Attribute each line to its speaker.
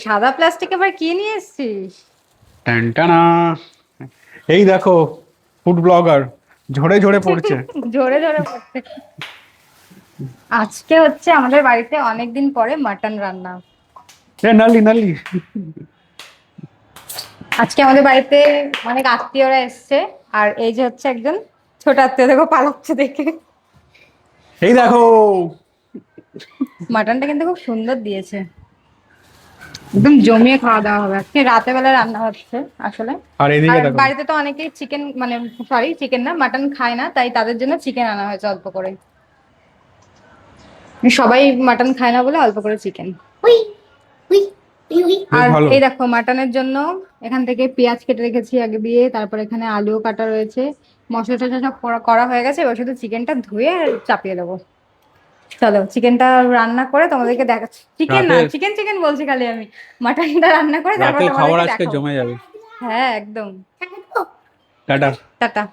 Speaker 1: সাদা প্লাস্টিক আবার কি নিয়ে এসেছিস?
Speaker 2: টানটানা। এই দেখো, ফুড ব্লগার ঝরে ঝরে পড়ছে।
Speaker 1: ঝরে ঝরে পড়ছে। আজকে হচ্ছে আমাদের বাড়িতে অনেকদিন পরে মাটন রান্না।
Speaker 2: এ নালি নালি।
Speaker 1: আজকে আমাদের বাড়িতে অনেক আত্মীয়রা এসছে। আর এই যে হচ্ছে একজন ছোট আত্মীয়, দেখো পালাচ্ছে দেখে।
Speaker 2: এই দেখো।
Speaker 1: মাটনটা কিন্তু খুব সুন্দর দিয়েছে, একদম জমিয়ে খাওয়া দাওয়া হবে। আজকে রাতে বেলা রান্না হচ্ছে আসলে।
Speaker 2: আর
Speaker 1: আর
Speaker 2: এদিকে দেখো।
Speaker 1: বাড়িতে তো অনেকেই চিকেন, মানে সরি চিকেন না, মাটন খায় না, তাই তাদের জন্য চিকেন আনা হয়েছে অল্প করে। সবাই মাটন খায় না বলে অল্প করে চিকেন।
Speaker 2: বেশ
Speaker 1: আর
Speaker 2: ভালো।
Speaker 1: এই দেখো মাটনের জন্য এখান থেকে পেঁয়াজ কেটে রেখেছি আগে দিয়ে, তারপর এখানে আলুও কাটা রয়েছে। মশলা টশলা সব করা হয়ে গেছে, এবার শুধু চিকেনটা ধুয়ে চাপিয়ে দেবো। চলো চিকেনটা রান্না করে তোমাদেরকে দেখাচ্ছি। চিকেন না,
Speaker 2: রাতে
Speaker 1: চিকেন চিকেন বলছি খালি আমি। মাটনটা রান্না করে তারপর
Speaker 2: রাতের খাবার
Speaker 1: তোমাদেরকে
Speaker 2: আজকে
Speaker 1: দেখাবো।
Speaker 2: জমে যাবে।
Speaker 1: হ্যাঁ একদম।
Speaker 2: টাটা।
Speaker 1: টাটা।